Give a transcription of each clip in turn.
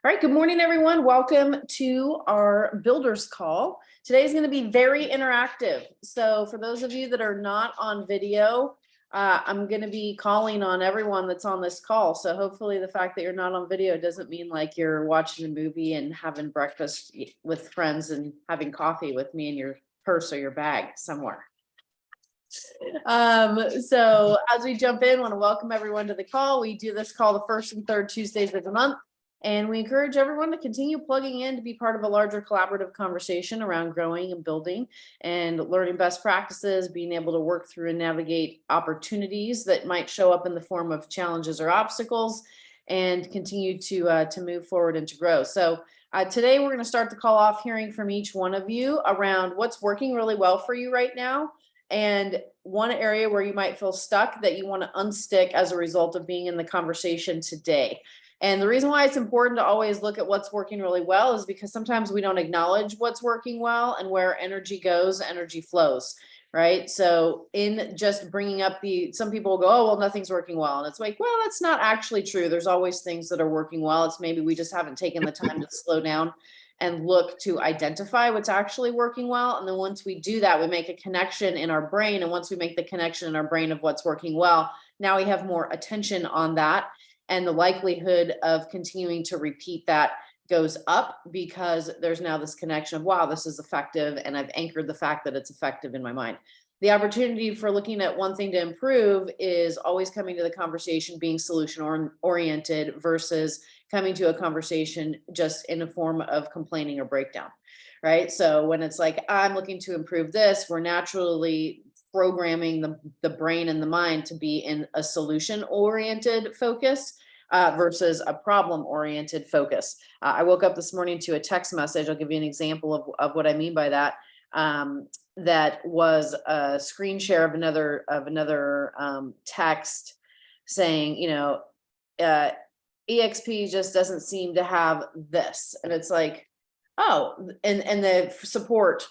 All right, good morning, everyone. Welcome to our builders call. Today is going to be very interactive. So for those of you that are not on video, I'm going to be calling on everyone that's on this call. So hopefully the fact that you're not on video doesn't mean like you're watching a movie and having breakfast with friends and having coffee with me in your purse or your bag somewhere. So as we jump in, I want to welcome everyone to the call. We do this call the first and third Tuesdays of the month. And we encourage everyone to continue plugging in to be part of a larger collaborative conversation around growing and building and learning best practices, being able to work through and navigate opportunities that might show up in the form of challenges or obstacles, and continue to move forward and to grow. So today we're going to start the call off hearing from each one of you around what's working really well for you right now, and one area where you might feel stuck that you want to unstick as a result of being in the conversation today. And the reason why it's important to always look at what's working really well is because sometimes we don't acknowledge what's working well, and where energy goes, energy flows, right? So in just bringing up some people will go, oh, well, nothing's working well. And it's like, well, that's not actually true. There's always things that are working well. It's maybe we just haven't taken the time to slow down and look to identify what's actually working well. And then once we do that, we make a connection in our brain. And once we make the connection in our brain of what's working well, now we have more attention on that. And the likelihood of continuing to repeat that goes up because there's now this connection of, wow, this is effective. And I've anchored the fact that it's effective in my mind. The opportunity for looking at one thing to improve is always coming to the conversation being solution oriented versus coming to a conversation just in a form of complaining or breakdown, right? So when it's like, I'm looking to improve this, we're naturally programming the brain and the mind to be in a solution oriented focus versus a problem oriented focus. I woke up this morning to a text message. I'll give you an example of what I mean by that. That was a screen share of another text saying, EXP just doesn't seem to have this. And it's like, oh, and the support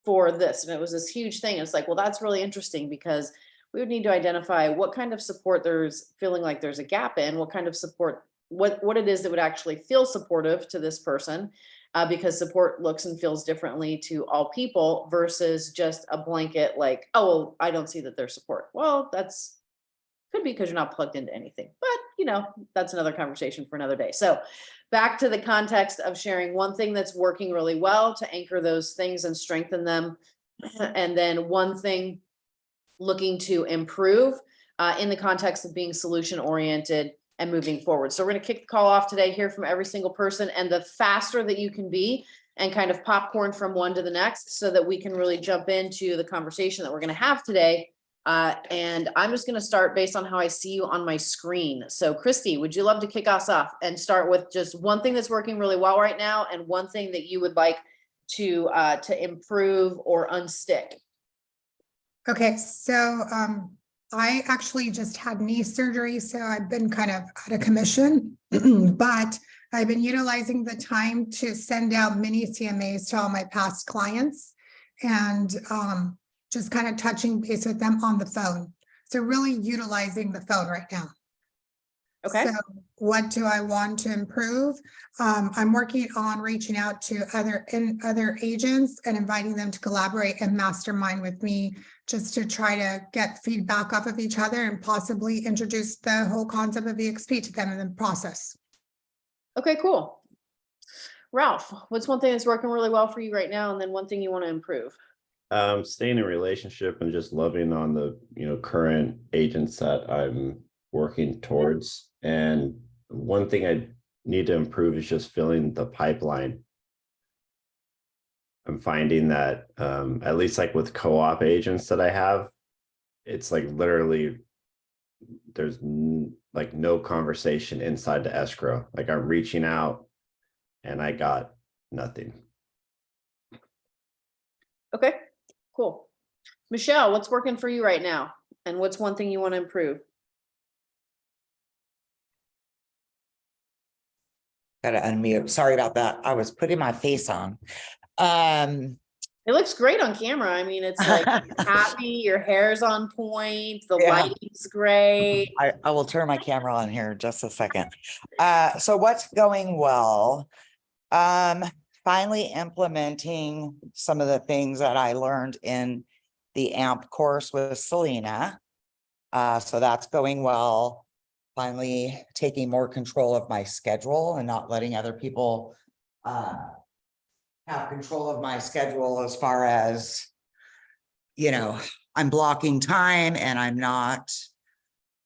for this. And it was this huge thing. It's like, well, that's really interesting because we would need to identify what kind of support there's feeling like there's a gap in, what kind of support, what it is that would actually feel supportive to this person, because support looks and feels differently to all people versus just a blanket like, oh, well, I don't see that there's support. Well, that's could be because you're not plugged into anything, but that's another conversation for another day. So back to the context of sharing one thing that's working really well to anchor those things and strengthen them. And then one thing looking to improve in the context of being solution oriented and moving forward. So we're going to kick the call off today, hear from every single person, and the faster that you can be and kind of popcorn from one to the next so that we can really jump into the conversation that we're going to have today. And I'm just going to start based on how I see you on my screen. So Christy, would you love to kick us off and start with just one thing that's working really well right now and one thing that you would like to improve or unstick? Okay, so I actually just had knee surgery, so I've been kind of out of commission, but I've been utilizing the time to send out mini CMAs to all my past clients and just kind of touching base with them on the phone. So really utilizing the phone right now. Okay. So what do I want to improve? I'm working on reaching out to other agents and inviting them to collaborate and mastermind with me just to try to get feedback off of each other and possibly introduce the whole concept of EXP to them in the process. Okay, cool. Ralph, what's one thing that's working really well for you right now? And then one thing you want to improve? Staying in a relationship and just loving on the current agents that I'm working towards. And one thing I need to improve is just filling the pipeline. I'm finding that at least like with co-op agents that I have, it's like literally there's like no conversation inside the escrow. Like I'm reaching out and I got nothing. Okay, cool. Michelle, what's working for you right now? And what's one thing you want to improve? Gotta unmute. Sorry about that. I was putting my face on. It looks great on camera. I mean, it's like happy, your hair's on point, the Yeah. lighting's great. I will turn my camera on here in just a second. So what's going well? Finally implementing some of the things that I learned in the AMP course with Selena. So that's going well. Finally taking more control of my schedule and not letting other people have control of my schedule as far as, I'm blocking time and I'm not,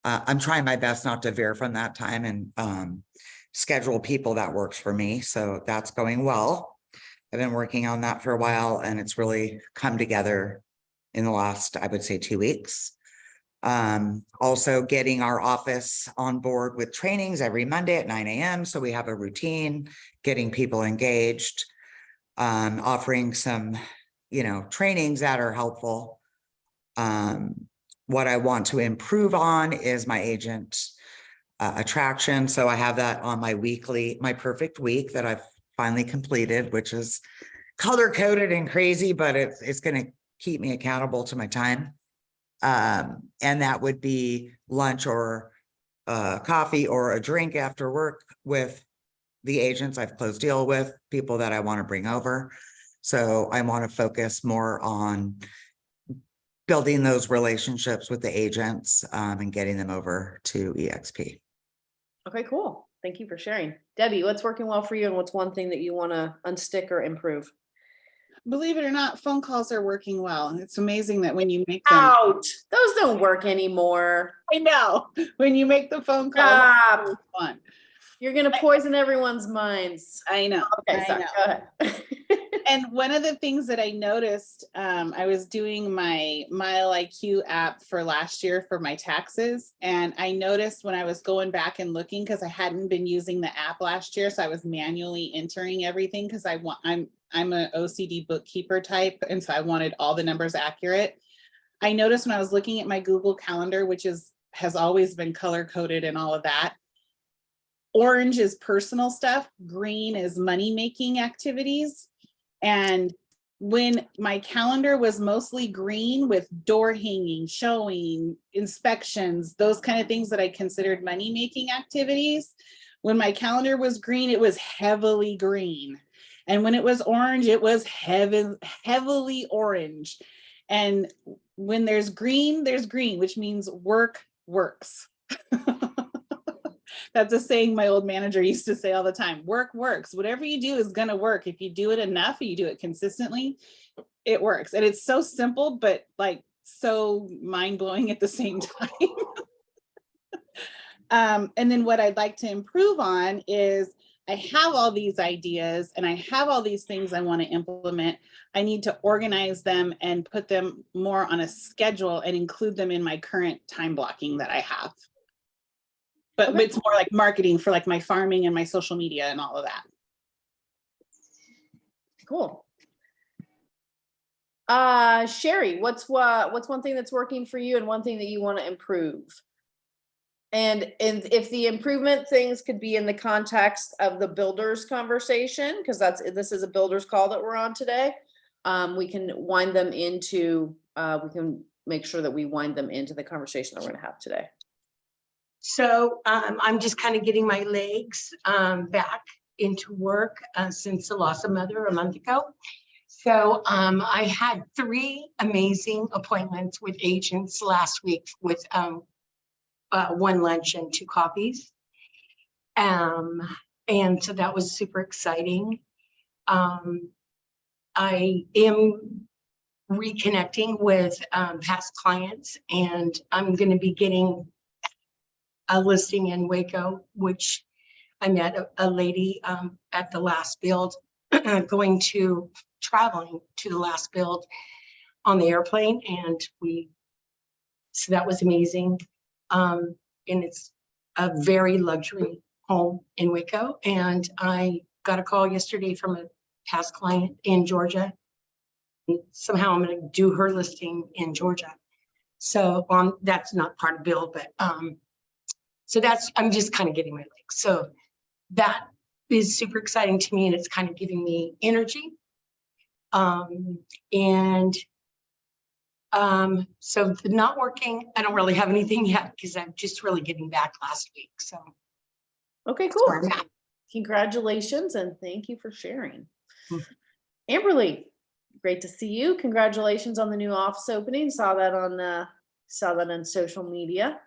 I'm trying my best not to veer from that time and schedule people that works for me. So that's going well. I've been working on that for a while and it's really come together in the last, I would say, 2 weeks. Also getting our office on board with trainings every Monday at 9 a.m. So we have a routine, getting people engaged, offering some, trainings that are helpful. What I want to improve on is my agent attraction. So I have that on my perfect week that I've finally completed, which is color coded and crazy, but it's going to keep me accountable to my time. And that would be lunch or coffee or a drink after work with the agents I've closed deal with, people that I want to bring over. So I want to focus more on building those relationships with the agents and getting them over to EXP. Okay, cool. Thank you for sharing. Debbie, what's working well for you and what's one thing that you want to unstick or improve? Believe it or not, phone calls are working well. It's amazing that when you make them, Out. Those don't work anymore. I know, when you make the phone call, Stop. it's fun. You're going to poison everyone's minds. I know. Okay, I sorry. know. Go ahead. And one of the things that I noticed, I was doing my Mile IQ app for last year for my taxes. And I noticed when I was going back and looking, because I hadn't been using the app last year, so I was manually entering everything because I'm an OCD bookkeeper type. And so I wanted all the numbers accurate. I noticed when I was looking at my Google Calendar, which has always been color coded and all of that, orange is personal stuff, green is money-making activities. And when my calendar was mostly green with door hanging, showing, inspections, those kind of things that I considered money-making activities, when my calendar was green, it was heavily green. And when it was orange, it was heavily orange. And when there's green, which means work works. That's a saying my old manager used to say all the time. Work works. Whatever you do is going to work. If you do it enough, you do it consistently, it works. And it's so simple, but like so mind-blowing at the same time. And then what I'd like to improve on is I have all these ideas and I have all these things I want to implement. I need to organize them and put them more on a schedule and include them in my current time blocking that I have. But Okay. it's more like marketing for like my farming and my social media and all of that. Cool. Sherry, what's one thing that's working for you and one thing that you want to improve? And if the improvement things could be in the context of the builders conversation, because this is a builders call that we're on today, we can wind them into, we can make sure that we wind them into the conversation that we're going to have today. So I'm just kind of getting my legs back into work since the loss of mother a month ago. So I had 3 amazing appointments with agents last week with 1 lunch and 2 coffees. And so that was super exciting. I am reconnecting with past clients, and I'm going to be getting a listing in Waco, which I met a lady at the last build traveling to the last build on the airplane. And so that was amazing. And it's a very luxury home in Waco. And I got a call yesterday from a past client in Georgia. And somehow I'm going to do her listing in Georgia. So that's not part of build, but so I'm just kind of getting my legs. So that is super exciting to me, and it's kind of giving me energy. And so the not working, I don't really have anything yet because I'm just really getting back last week. So Okay, that's where cool. I'm at. Congratulations and thank you for sharing. Mhm. Amberly, great to see you. Congratulations on the new office opening. Saw that on social media.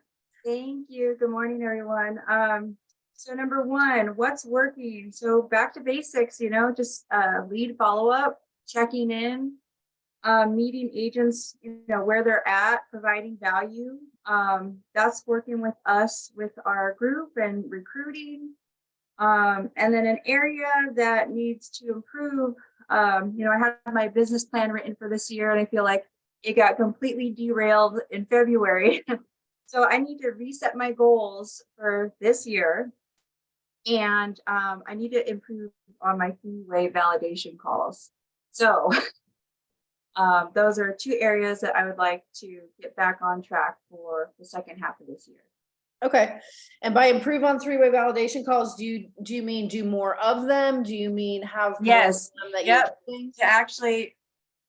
Thank you. Good morning, everyone. So number one, what's working? So back to basics, just lead follow-up, checking in, meeting agents, where they're at, providing value. That's working with us, with our group and recruiting. And then an area that needs to improve, I had my business plan written for this year and I feel like it got completely derailed in February. So I need to reset my goals for this year. And I need to improve on my three-way validation calls. So those are two areas that I would like to get back on track for the second half of this year. Okay. And by improve on three-way validation calls, do you mean do more of them? Do you mean have more Yes. of them that Yep. you're doing? To actually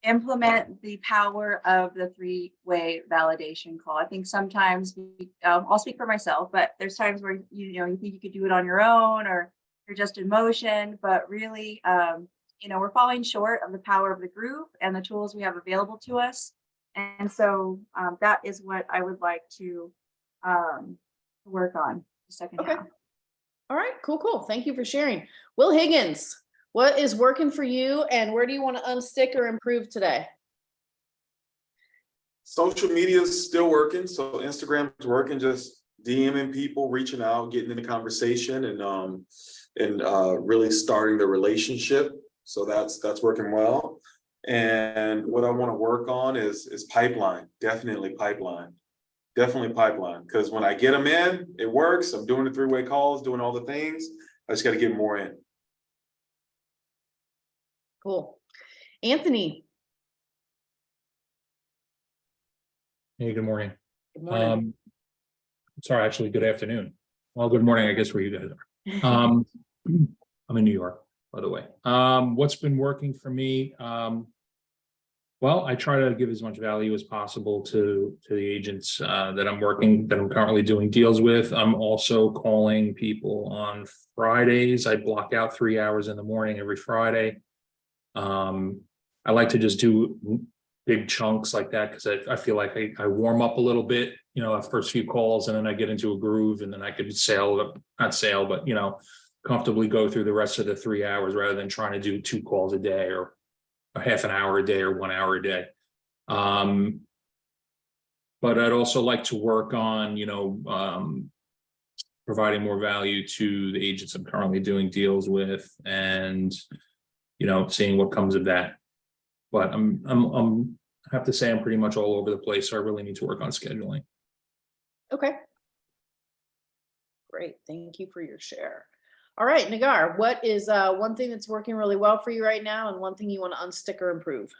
implement the power of the three-way validation call. I think sometimes I'll speak for myself, but there's times where you think you could do it on your own or you're just in motion, but really we're falling short of the power of the group and the tools we have available to us. And so that is what I would like to work on the second Okay. half. All right, cool. Thank you for sharing. Will Higgins, what is working for you and where do you want to unstick or improve today? Social media is still working. So Instagram is working, just DMing people, reaching out, getting in the conversation and really starting the relationship. So that's working well. And what I want to work on is pipeline, definitely pipeline. Because when I get them in, it works. I'm doing the three-way calls, doing all the things. I just got to get more in. Cool. Anthony. Hey, good morning. Good morning. Sorry, actually, good afternoon. Well, good morning, I guess, where you guys are. I'm in New York, by the way. What's been working for me? Well, I try to give as much value as possible to the agents that I'm currently doing deals with. I'm also calling people on Fridays. I block out 3 hours in the morning every Friday. I like to just do big chunks like that because I feel like I warm up a little bit, at first few calls, and then I get into a groove, and then I could comfortably go through the rest of the 3 hours rather than trying to do 2 calls a day or a half an hour a day or 1 hour a day. But I'd also like to work on, providing more value to the agents I'm currently doing deals with and, seeing what comes of that. But I have to say I'm pretty much all over the place. So I really need to work on scheduling. Okay. Great. Thank you for your share. All right, Nagar, what is one thing that's working really well for you right now and one thing you want to unstick or improve?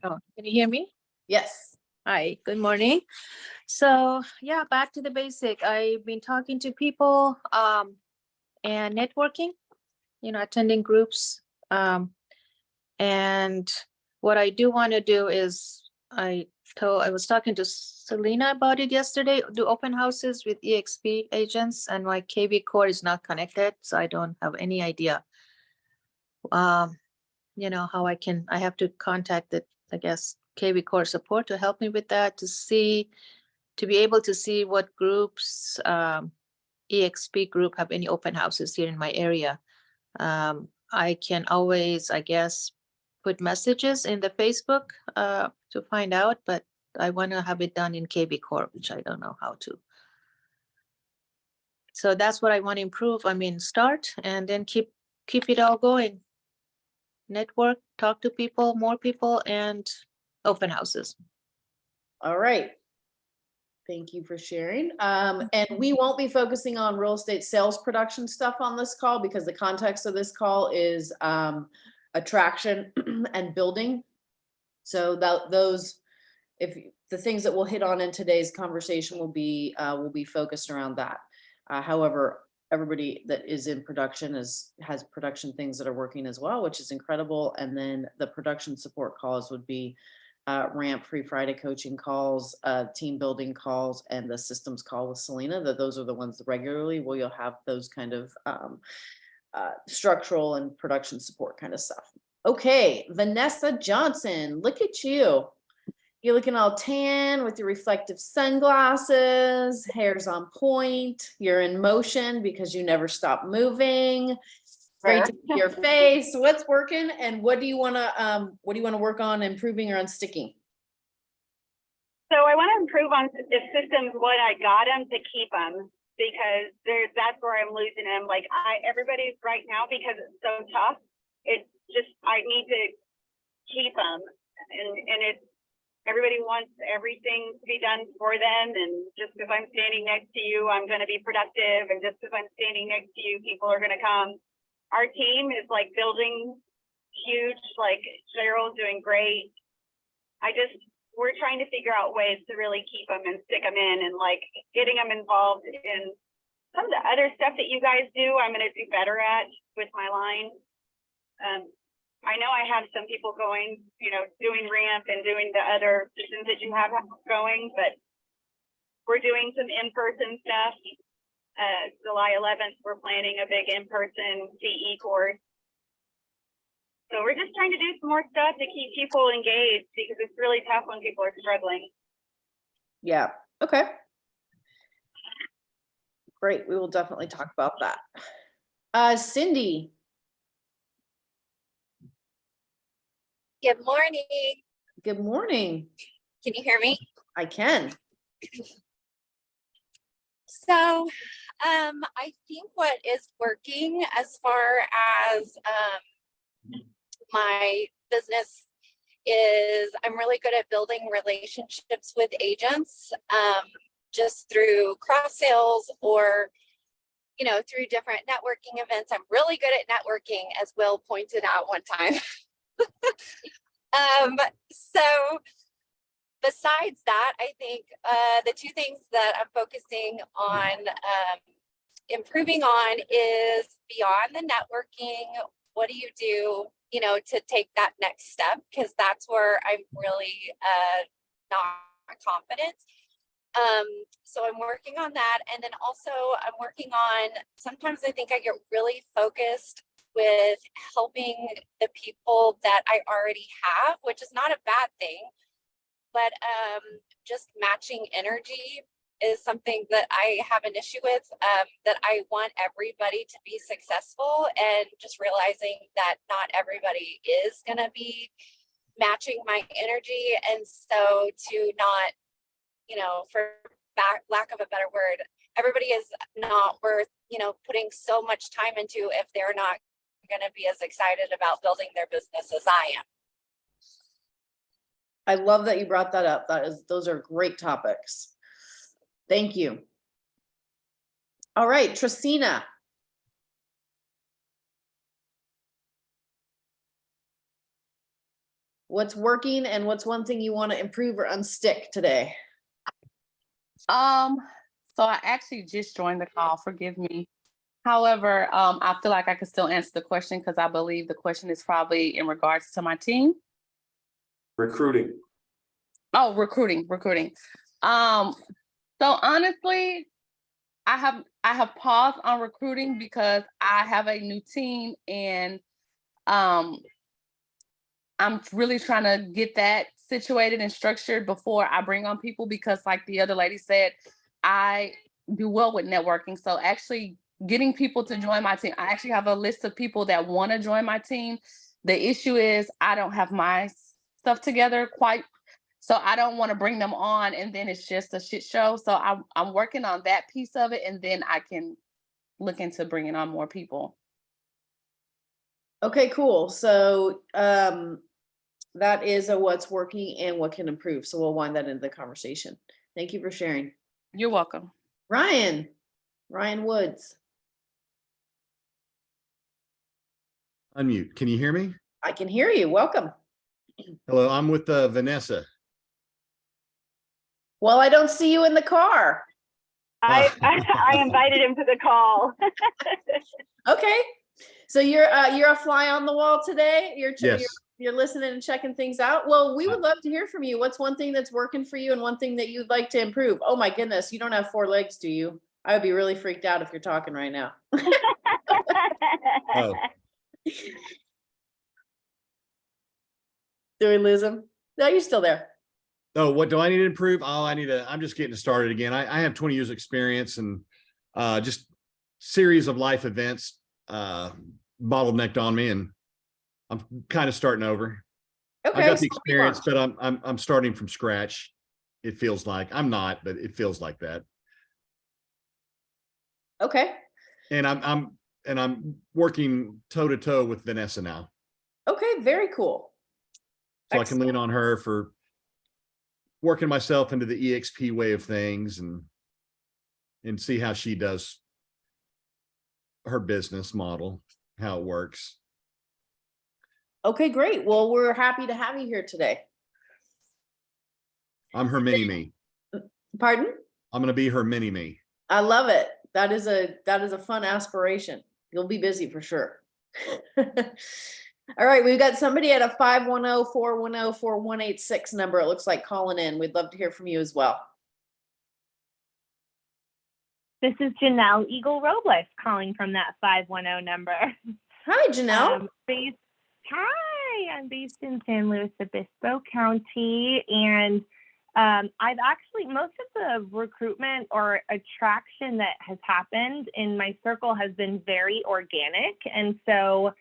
Oh, can you hear me? Yes. Hi, good morning. So yeah, back to the basic. I've been talking to people and networking, attending groups. And what I do want to do is I was talking to Selena about it yesterday, do open houses with EXP agents, and my KB core is not connected, so I don't have any idea. How I have to contact the, I guess, KB core support to help me with that, to be able to see what groups, EXP group have any open houses here in my area. I can always, I guess, put messages in the Facebook to find out, but I want to have it done in KB core, which I don't know how to. So that's what I want to improve. Start and then keep it all going. Network, talk to people, more people, and open houses. All right. Thank you for sharing. And we won't be focusing on real estate sales production stuff on this call because the context of this call is attraction and building. So those if the things that we'll hit on in today's conversation will be focused around that. However, everybody that is in production has production things that are working as well, which is incredible. And then the production support calls would be ramp, Free Friday coaching calls, team building calls, and the systems call with Selena. Those are the ones that regularly where you'll have those kind of structural and production support kind of stuff. Okay, Vanessa Johnson, look at you. You're looking all tan with your reflective sunglasses, hair's on point, you're in motion because you never stop moving. Great to see your face. What's working and what do you want to work on improving or unsticking? So I want to improve on the systems when I got them to keep them, because that's where I'm losing them. Like everybody's right now, because it's so tough. It's just, I need to keep them, and it's, everybody wants everything to be done for them. And just because I'm standing next to you, I'm going to be productive. And just because I'm standing next to you, people are going to come. Our team is like building huge, like Cheryl's doing great. We're trying to figure out ways to really keep them and stick them in, and like getting them involved in some of the other stuff that you guys do. I'm going to do better at with my line. I know I have some people going, doing ramp and doing the other systems that you have going, but we're doing some in-person stuff. July 11th, we're planning a big in-person CE course. So we're just trying to do some more stuff to keep people engaged, because it's really tough when people are struggling. Yeah. Okay. Great. We will definitely talk about that. Cindy. Good morning. Good morning. Can you hear me? I can. So, I think what is working as far as my business is I'm really good at building relationships with agents, just through cross sales or, through different networking events. I'm really good at networking, as Will pointed out one time. So besides that, I think the two things that I'm focusing on improving on is beyond the networking. What do you do, to take that next step? Because that's where I'm really not confident. So I'm working on that. And then also I'm working on, sometimes I think I get really focused with helping the people that I already have, which is not a bad thing, but just matching energy is something that I have an issue with, that I want everybody to be successful, and just realizing that not everybody is going to be matching my energy. And so to not, for lack of a better word, everybody is not worth, putting so much time into if they're not going to be as excited about building their business as I am. I love that you brought that up. Those are great topics. Thank you. All right, Tristina. What's working and what's one thing you want to improve or unstick today? So I actually just joined the call, forgive me. However, I feel like I can still answer the question, because I believe the question is probably in regards to my team. Recruiting. Oh, recruiting. So honestly, I have paused on recruiting because I have a new team, and I'm really trying to get that situated and structured before I bring on people, because like the other lady said, I do well with networking. So actually getting people to join my team, I actually have a list of people that want to join my team. The issue is I don't have my stuff together quite, so I don't want to bring them on and then it's just a shit show. So I'm working on that piece of it, and then I can look into bringing on more people. Okay, cool. So that is what's working and what can improve. So we'll wind that into the conversation. Thank you for sharing. You're welcome. Ryan Woods. Unmute. Can you hear me? I can hear you. Welcome. Hello, I'm with Vanessa. Well, I don't see you in the car. I invited him to the call. Okay. So you're a fly on the wall today. Yes. You're listening and checking things out. Well, we would love to hear from you. What's one thing that's working for you and one thing that you'd like to improve? Oh my goodness, you don't have 4 legs, do you? I would be really freaked out if you're talking right now. Oh, Do we lose him? No, you're still there. oh, what do I need to improve? Oh, I'm just getting started again. I have 20 years experience and just series of life events bottlenecked on me, and I'm kind of starting over. Okay. I got so the experience, but I'm starting from scratch. It feels like I'm not, but it feels like that. Okay. And I'm working toe to toe with Vanessa now, Okay. Very cool. so I can lean on her for working myself into the EXP way of things and see how she does her business model, how it works. Okay, great. Well, we're happy to have you here today. I'm her mini me. Pardon? I'm going to be her mini me. I love it. That is a fun aspiration. You'll be busy for sure. All right, we've got somebody at a 510-410-4186 number. It looks like calling in. We'd love to hear from you as well. This is Janelle Eagle Robles calling from that 510 number. Hi, Janelle. Hi, I'm based in San Luis Obispo County, and I've actually, most of the recruitment or attraction that has happened in my circle has been very organic. And so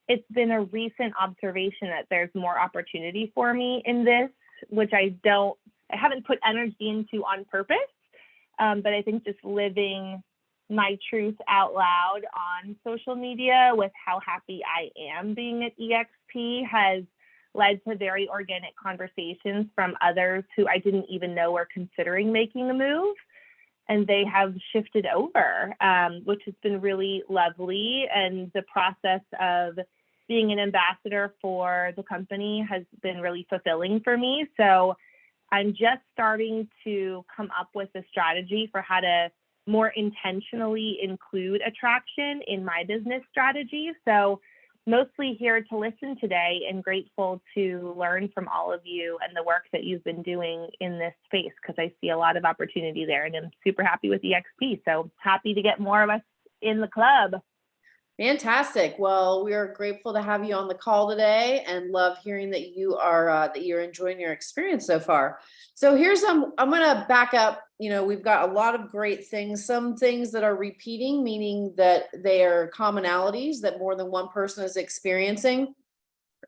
it's been a recent observation that there's more opportunity for me in this, which I haven't put energy into on purpose. But I think just living my truth out loud on social media with how happy I am being at EXP has led to very organic conversations from others who I didn't even know were considering making the move. And they have shifted over, which has been really lovely. And the process of being an ambassador for the company has been really fulfilling for me. So I'm just starting to come up with a strategy for how to more intentionally include attraction in my business strategy. So mostly here to listen today and grateful to learn from all of you and the work that you've been doing in this space, because I see a lot of opportunity there and I'm super happy with EXP. So happy to get more of us in the club. Fantastic. Well, we are grateful to have you on the call today and love hearing that you're enjoying your experience so far. So I'm going to back up. We've got a lot of great things, some things that are repeating, meaning that they are commonalities that more than one person is experiencing.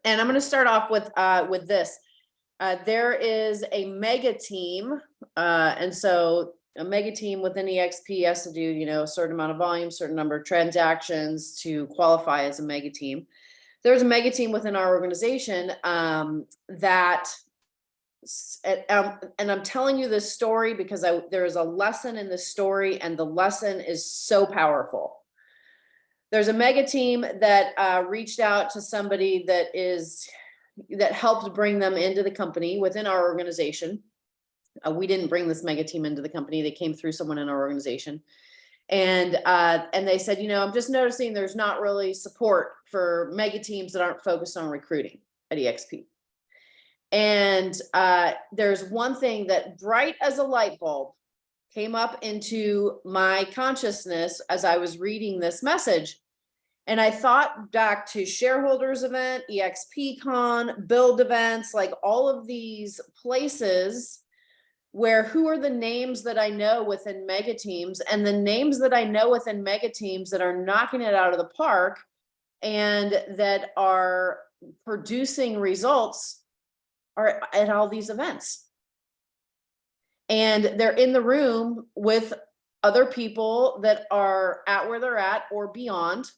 And I'm going to start off with this. There is a mega team. And so a mega team within EXP has to do, a certain amount of volume, certain number of transactions to qualify as a mega team. There's a mega team within our organization and I'm telling you this story because there is a lesson in this story, and the lesson is so powerful. There's a mega team that reached out to somebody that helped bring them into the company within our organization. We didn't bring this mega team into the company. They came through someone in our organization. And they said, I'm just noticing there's not really support for mega teams that aren't focused on recruiting at EXP. And there's one thing that bright as a light bulb came up into my consciousness as I was reading this message. And I thought back to shareholders event, EXPCon, build events, like all of these places where who are the names that I know within mega teams, and the names that I know within mega teams that are knocking it out of the park and that are producing results are at all these events. And they're in the room with other people that are at where they're at or beyond,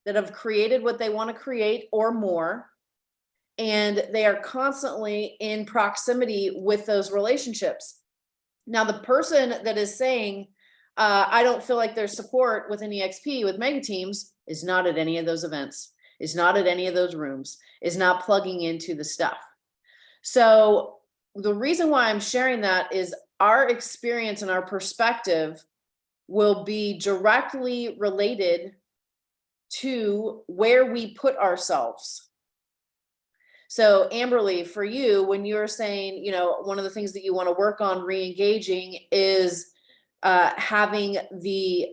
that have created what they want to create or more. And they are constantly in proximity with those relationships. Now, the person that is saying, I don't feel like there's support within EXP with mega teams is not at any of those events, is not at any of those rooms, is not plugging into the stuff. So the reason why I'm sharing that is our experience and our perspective will be directly related to where we put ourselves. So Amberly, for you, when you're saying, one of the things that you want to work on re-engaging is having the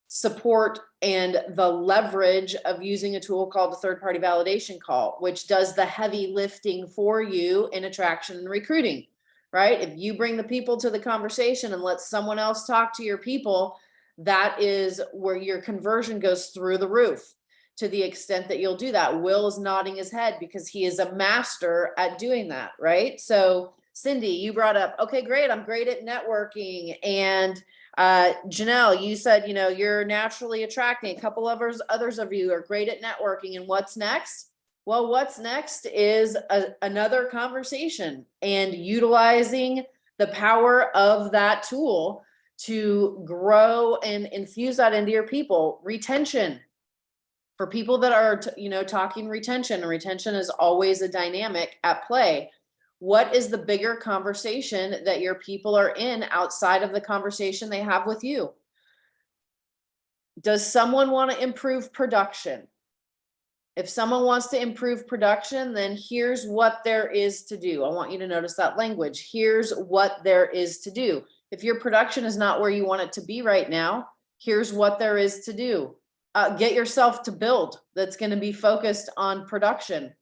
support and the leverage of using a tool called the third-party validation call, which does the heavy lifting for you in attraction and recruiting, right? If you bring the people to the conversation and let someone else talk to your people, that is where your conversion goes through the roof. To the extent that you'll do that. Will is nodding his head because he is a master at doing that, right? So Cindy, you brought up, okay, great, I'm great at networking. And Janelle, you said, you're naturally attracting. A couple of others of you are great at networking. And what's next? Well, what's next is another conversation and utilizing the power of that tool to grow and infuse that into your people. Retention. For people that are, talking retention, and retention is always a dynamic at play. What is the bigger conversation that your people are in outside of the conversation they have with you? Does someone want to improve production? If someone wants to improve production, then here's what there is to do. I want you to notice that language. Here's what there is to do. If your production is not where you want it to be right now, here's what there is to do. Get yourself to build that's going to be focused on production.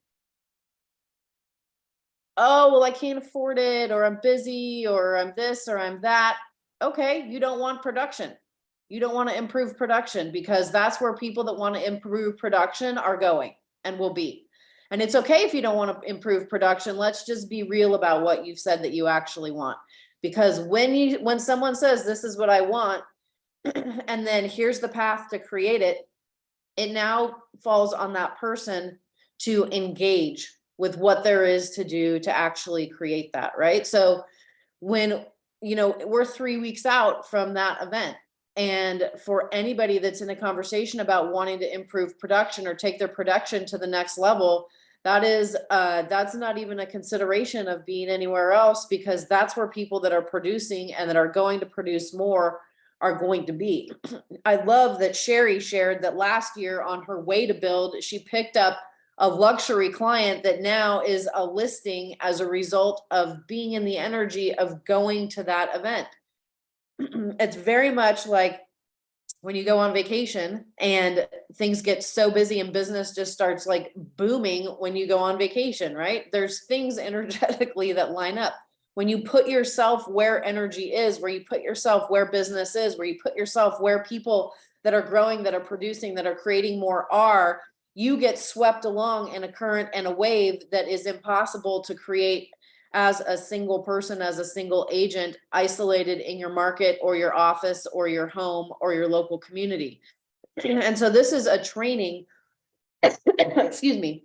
Oh, well, I can't afford it, or I'm busy, or I'm this, or I'm that. Okay, you don't want production. You don't want to improve production because that's where people that want to improve production are going and will be. And it's okay if you don't want to improve production. Let's just be real about what you've said that you actually want. Because when someone says, this is what I want, and then here's the path to create it, it now falls on that person to engage with what there is to do to actually create that, right? So when, we're 3 weeks out from that event, and for anybody that's in a conversation about wanting to improve production or take their production to the next level, that's not even a consideration of being anywhere else, because that's where people that are producing and that are going to produce more are going to be. I love that Sherry shared that last year on her way to build, she picked up a luxury client that now is a listing as a result of being in the energy of going to that event. It's very much like when you go on vacation and things get so busy and business just starts like booming when you go on vacation, right? There's things energetically that line up. When you put yourself where energy is, where you put yourself where business is, where you put yourself where people that are growing, that are producing, that are creating more are, you get swept along in a current and a wave that is impossible to create as a single person, as a single agent, isolated in your market or your office or your home or your local community. And so this is a training, excuse me,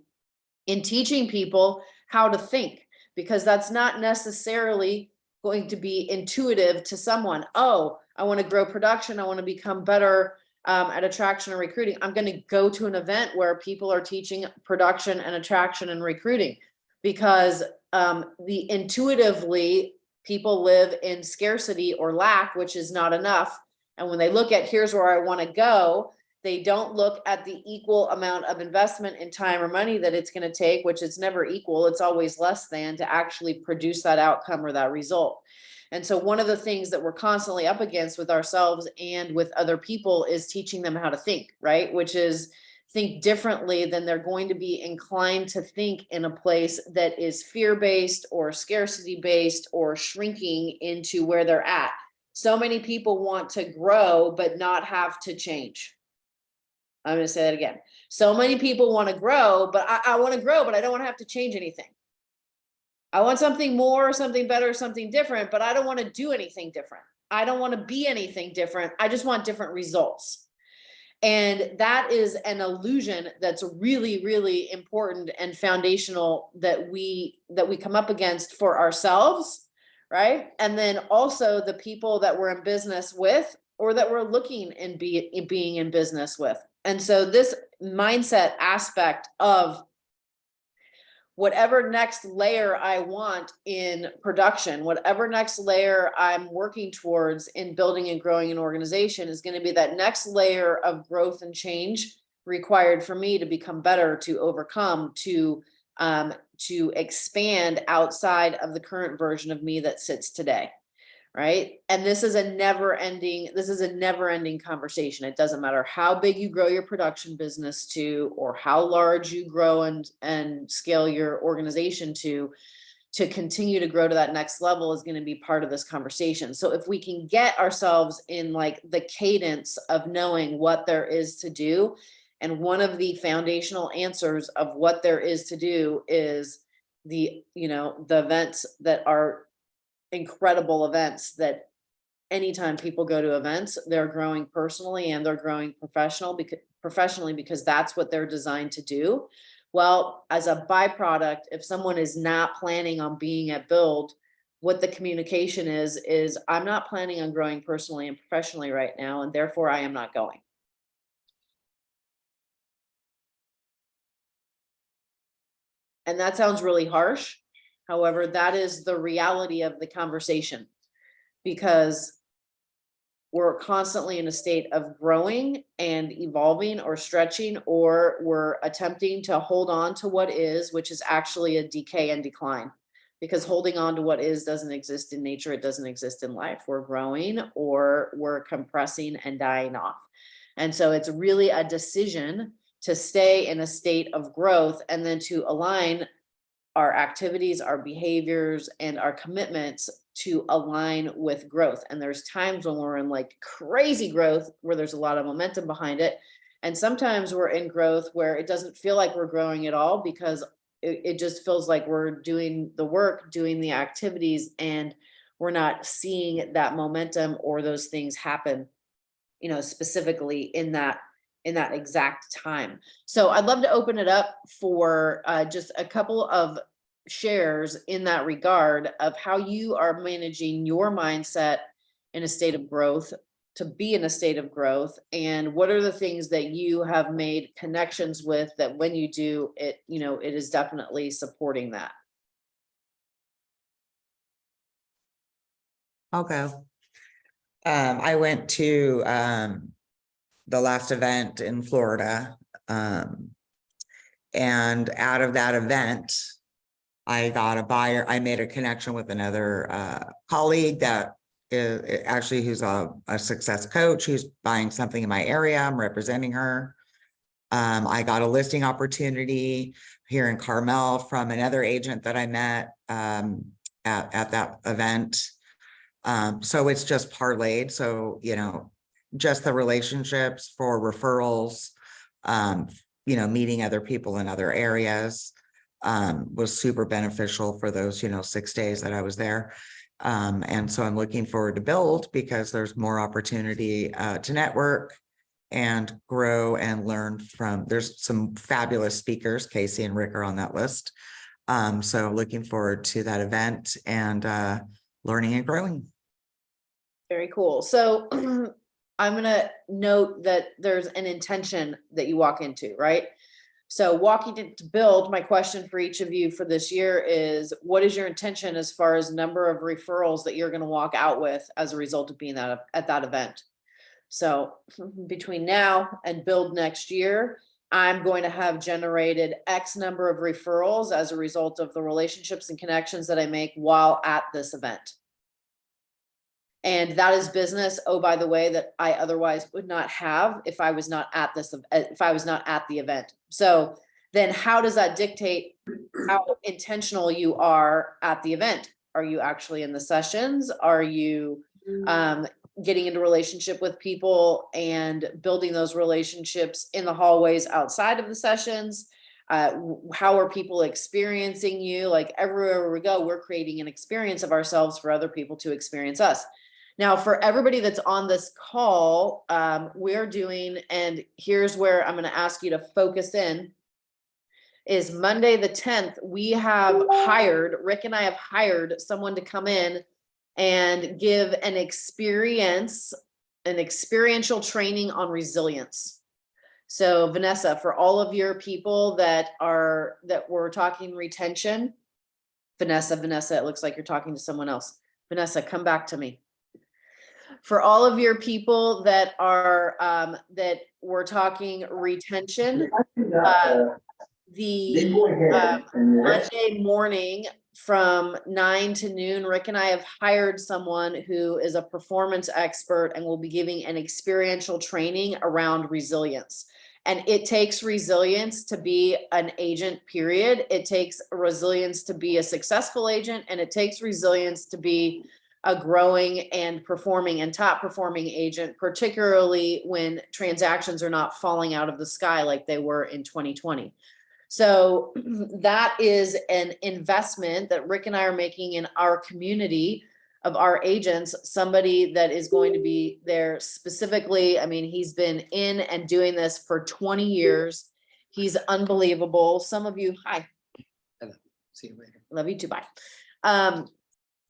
in teaching people how to think, because that's not necessarily going to be intuitive to someone. Oh, I want to grow production. I want to become better at attraction and recruiting. I'm going to go to an event where people are teaching production and attraction and recruiting, because intuitively people live in scarcity or lack, which is not enough. And when they look at here's where I want to go, they don't look at the equal amount of investment in time or money that it's going to take, which is never equal. It's always less than, to actually produce that outcome or that result. And so one of the things that we're constantly up against with ourselves and with other people is teaching them how to think, right? Which is think differently than they're going to be inclined to think in a place that is fear-based or scarcity-based or shrinking into where they're at. So many people want to grow, but not have to change. I'm going to say that again. So many people want to grow, but I want to grow, but I don't want to have to change anything. I want something more, something better, something different, but I don't want to do anything different. I don't want to be anything different. I just want different results. And that is an illusion that's really, really important and foundational that we come up against for ourselves, right? And then also the people that we're in business with, or that we're looking in being in business with. And so this mindset aspect of whatever next layer I want in production, whatever next layer I'm working towards in building and growing an organization is going to be that next layer of growth and change required for me to become better, to overcome, to expand outside of the current version of me that sits today. Right. And this is a never ending conversation. It doesn't matter how big you grow your production business to, or how large you grow and scale your organization to continue to grow to that next level is going to be part of this conversation. So if we can get ourselves in like the cadence of knowing what there is to do, and one of the foundational answers of what there is to do is the events that are incredible events, that anytime people go to events, they're growing personally and they're growing professionally because that's what they're designed to do. Well, as a byproduct, if someone is not planning on being at Build, what the communication is I'm not planning on growing personally and professionally right now, and therefore I am not going. And that sounds really harsh. However, that is the reality of the conversation, because we're constantly in a state of growing and evolving or stretching, or we're attempting to hold on to what is, which is actually a decay and decline, because holding on to what is doesn't exist in nature. It doesn't exist in life. We're growing or we're compressing and dying off. And so it's really a decision to stay in a state of growth and then to align our activities, our behaviors, and our commitments to align with growth. And there's times when we're in like crazy growth where there's a lot of momentum behind it. And sometimes we're in growth where it doesn't feel like we're growing at all, because it just feels like we're doing the work, doing the activities, and we're not seeing that momentum or those things happen, specifically in that exact time. So I'd love to open it up for just a couple of shares in that regard of how you are managing your mindset in a state of growth, to be in a state of growth, and what are the things that you have made connections with that when you do it, it is definitely supporting that. I'll go. I went to the last event in Florida. And out of that event, I got a buyer. I made a connection with another colleague that is actually who's a success coach who's buying something in my area. I'm representing her. I got a listing opportunity here in Carmel from another agent that I met at that event. So it's just parlayed. So, just the relationships for referrals, meeting other people in other areas was super beneficial for those, 6 days that I was there. And so I'm looking forward to Build because there's more opportunity to network and grow and learn from. There's some fabulous speakers. Casey and Rick are on that list. So looking forward to that event and learning and growing. Very cool. So I'm going to note that there's an intention that you walk into, right? So walking into Build, my question for each of you for this year is, what is your intention as far as number of referrals that you're going to walk out with as a result of being at that event? So between now and Build next year, I'm going to have generated X number of referrals as a result of the relationships and connections that I make while at this event. And that is business, oh, by the way, that I otherwise would not have if I was not at the event. So then how does that dictate how intentional you are at the event? Are you actually in the sessions? Are you getting into relationship with people and building those relationships in the hallways outside of the sessions? How are people experiencing you? Like everywhere we go, we're creating an experience of ourselves for other people to experience us. Now, for everybody that's on this call, we're doing, and here's where I'm going to ask you to focus in, is Monday the 10th, we have hired, Rick and I have hired someone to come in and give an experiential training on resilience. So Vanessa, for all of your people that we're talking retention, Vanessa, it looks like you're talking to someone else. Vanessa, come back to me. For all of your people that are, that we're talking retention, Monday morning from 9 to noon, Rick and I have hired someone who is a performance expert and will be giving an experiential training around resilience. And it takes resilience to be an agent, period. It takes resilience to be a successful agent, and it takes resilience to be a growing and performing and top performing agent, particularly when transactions are not falling out of the sky like they were in 2020. So that is an investment that Rick and I are making in our community of our agents, somebody that is going to be there specifically. I mean, he's been in and doing this for 20 years. He's unbelievable. Some of you, hi. See you later. Love you too, bye.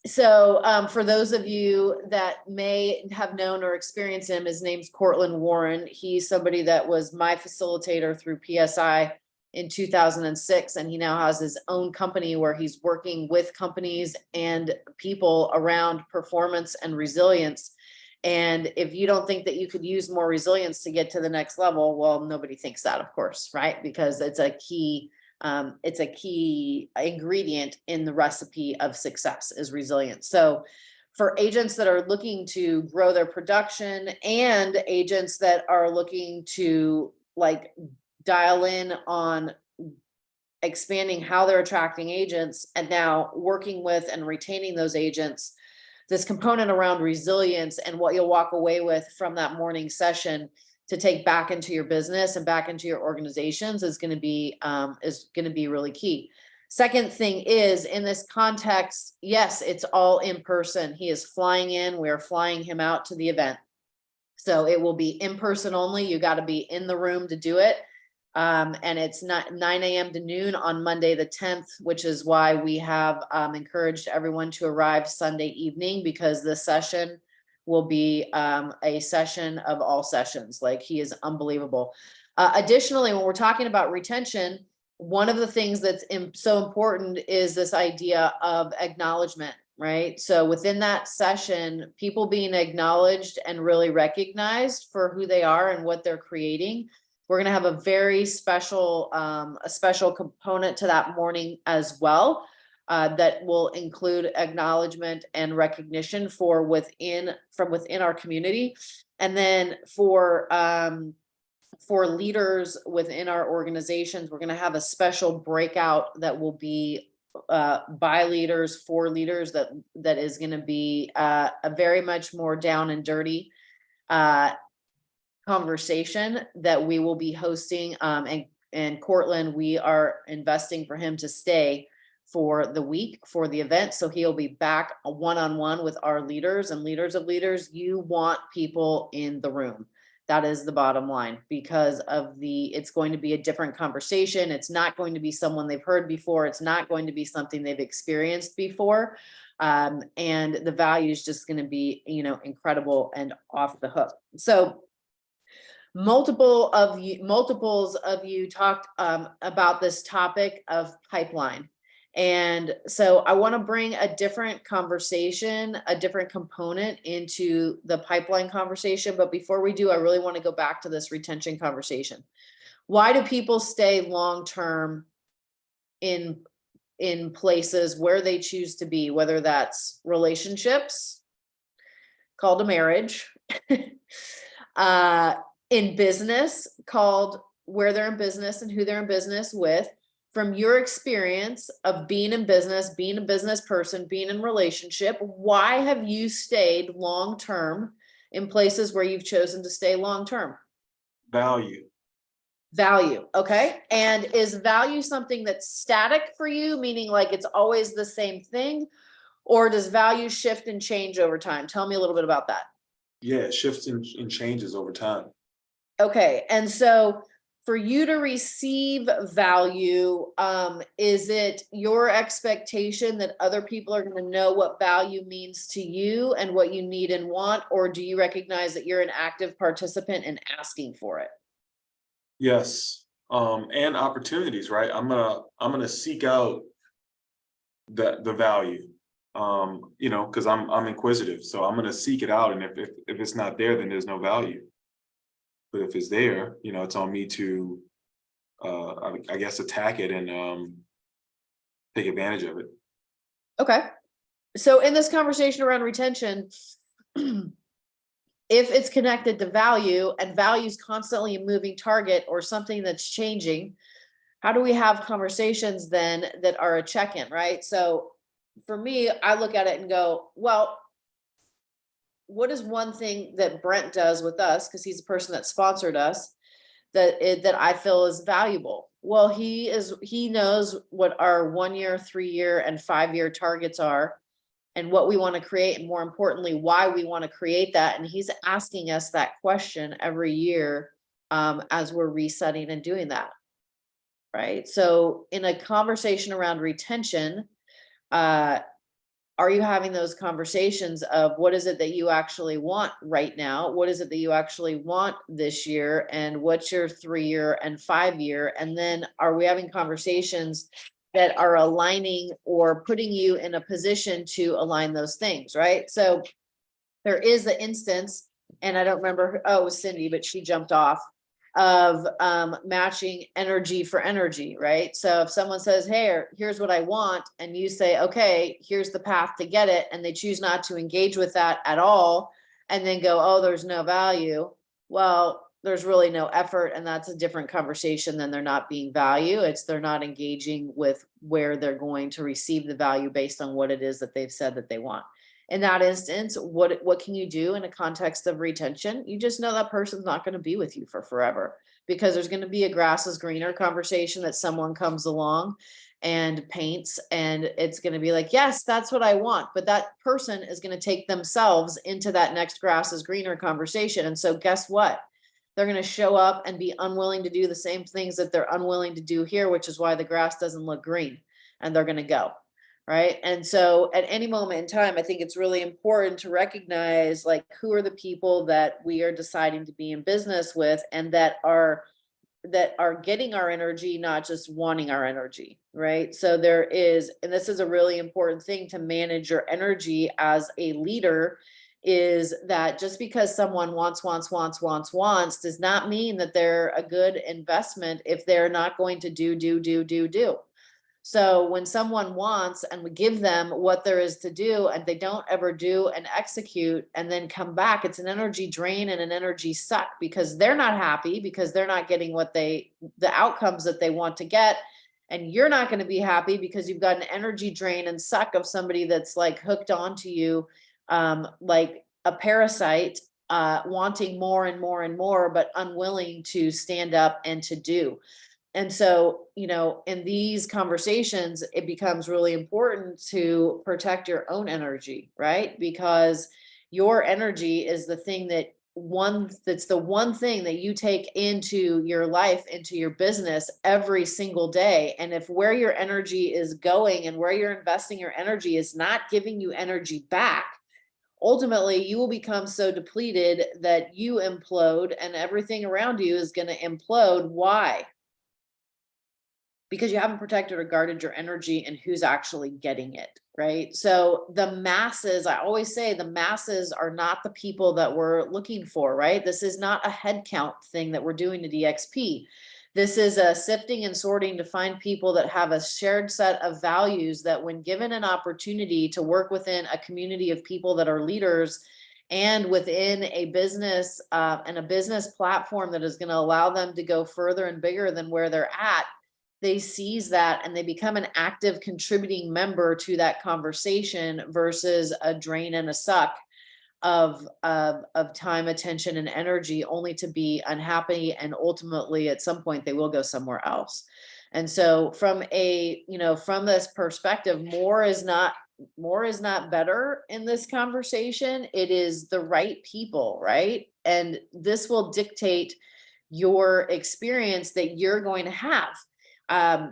So for those of you that may have known or experienced him, his name's Cortland Warren. He's somebody that was my facilitator through PSI in 2006, and he now has his own company where he's working with companies and people around performance and resilience. And if you don't think that you could use more resilience to get to the next level, well, nobody thinks that, of course, right? Because it's a key ingredient in the recipe of success is resilience. So for agents that are looking to grow their production and agents that are looking to like dial in on expanding how they're attracting agents and now working with and retaining those agents, this component around resilience and what you'll walk away with from that morning session to take back into your business and back into your organizations is going to be really key. Second thing is, in this context, yes, it's all in person. He is flying in. We're flying him out to the event. So it will be in person only. You got to be in the room to do it. And it's not 9 a.m. to noon on Monday the 10th, which is why we have encouraged everyone to arrive Sunday evening, because this session will be a session of all sessions. Like, he is unbelievable. Additionally, when we're talking about retention, one of the things that's so important is this idea of acknowledgement, right? So within that session, people being acknowledged and really recognized for who they are and what they're creating. We're going to have a very special, a special component to that morning as well, that will include acknowledgement and recognition from within our community. And then for leaders within our organizations, we're going to have a special breakout that will be by leaders, for leaders, that is going to be a very much more down and dirty conversation that we will be hosting. And Cortland, we are investing for him to stay for the week for the event. So he'll be back one-on-one with our leaders and leaders of leaders. You want people in the room. That is the bottom line, because it's going to be a different conversation. It's not going to be someone they've heard before. It's not going to be something they've experienced before. And the value is just going to be, incredible and off the hook. So multiples of you talked about this topic of pipeline. And so I want to bring a different conversation, a different component into the pipeline conversation. But before we do, I really want to go back to this retention conversation. Why do people stay long-term in places where they choose to be, whether that's relationships, called a marriage, in business, called where they're in business and who they're in business with? From your experience of being in business, being a business person, being in relationship, why have you stayed long-term in places where you've chosen to stay long-term? Value. Okay. And is value something that's static for you, meaning like it's always the same thing? Or does value shift and change over time? Tell me a little bit about that. Yeah, it shifts and changes over time. Okay. And so for you to receive value, is it your expectation that other people are going to know what value means to you and what you need and want? Or do you recognize that you're an active participant in asking for it? Yes, and opportunities, right? I'm gonna seek out the value. You know, because I'm inquisitive, so I'm gonna seek it out, and if it's not there, then there's no value. But if it's there, you know, it's on me to I guess attack it and take advantage of it. Okay. So in this conversation around retention, if it's connected to value and value is constantly a moving target or something that's changing, how do we have conversations then that are a check-in, right? So for me, I look at it and go, well, what is one thing that Brent does with us? Because he's the person that sponsored us, that I feel is valuable. Well, he knows what our 1 year, 3 year, and 5 year targets are, and what we want to create, and more importantly, why we want to create that. And he's asking us that question every year as we're resetting and doing that. Right. So in a conversation around retention, are you having those conversations of what is it that you actually want right now? What is it that you actually want this year? And what's your 3 year and 5 year? And then are we having conversations that are aligning or putting you in a position to align those things, right? So there is the instance, and I don't remember, oh, it was Cindy, but she jumped off, of matching energy for energy, right? So if someone says, hey, here's what I want, and you say, okay, here's the path to get it, and they choose not to engage with that at all, and then go, oh, there's no value. Well, there's really no effort, and that's a different conversation than they're not being value. It's they're not engaging with where they're going to receive the value based on what it is that they've said that they want. In that instance, what can you do in a context of retention? You just know that person's not going to be with you for forever, because there's going to be a grass is greener conversation that someone comes along and paints, and it's going to be like, yes, that's what I want. But that person is going to take themselves into that next grass is greener conversation. And so guess what? They're going to show up and be unwilling to do the same things that they're unwilling to do here, which is why the grass doesn't look green, and they're going to go. Right. And so at any moment in time, I think it's really important to recognize, like, who are the people that we are deciding to be in business with, and that are getting our energy, not just wanting our energy. Right. So there is, and this is a really important thing to manage your energy as a leader, is that just because someone wants does not mean that they're a good investment if they're not going to do. So when someone wants and we give them what there is to do, and they don't ever do and execute and then come back, it's an energy drain and an energy suck, because they're not happy, because they're not getting the outcomes that they want to get. And you're not going to be happy because you've got an energy drain and suck of somebody that's like hooked onto you, like a parasite, wanting more and more and more, but unwilling to stand up and to do. And so, you know, in these conversations, it becomes really important to protect your own energy, right? Because your energy is the thing that's the one thing that you take into your life, into your business every single day. And if where your energy is going and where you're investing your energy is not giving you energy back, ultimately you will become so depleted that you implode, and everything around you is going to implode. Why? Because you haven't protected or guarded your energy and who's actually getting it, right? So the masses, I always say the masses are not the people that we're looking for, right? This is not a head count thing that we're doing at EXP. This is a sifting and sorting to find people that have a shared set of values, that when given an opportunity to work within a community of people that are leaders, and within a business and a business platform that is going to allow them to go further and bigger than where they're at, they seize that and they become an active contributing member to that conversation, versus a drain and a suck of time, attention, and energy, only to be unhappy. And ultimately at some point they will go somewhere else. And so from this perspective, more is not better in this conversation. It is the right people, right? And this will dictate your experience that you're going to have.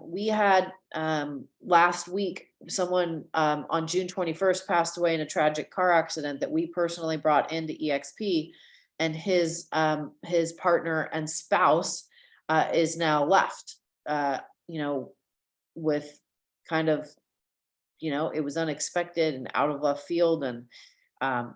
We had last week, someone on June 21st passed away in a tragic car accident that we personally brought into EXP, and his partner and spouse is now left, with kind of, it was unexpected and out of left field. And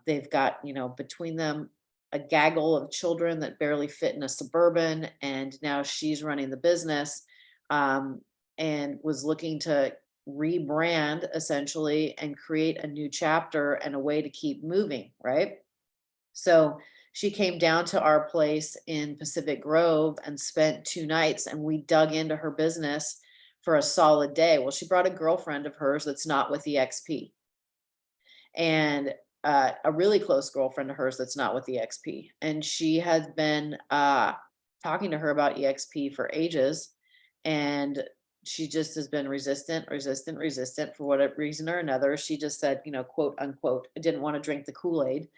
they've got, between them, a gaggle of children that barely fit in a Suburban. And now she's running the business, and was looking to rebrand essentially and create a new chapter and a way to keep moving. Right. So she came down to our place in Pacific Grove and spent 2 nights, and we dug into her business for a solid day. Well, she brought a girlfriend of hers that's not with EXP, and a really close girlfriend of hers that's not with EXP. And she has been talking to her about EXP for ages, and she just has been resistant for whatever reason or another. She just said, quote unquote, I didn't want to drink the Kool-Aid.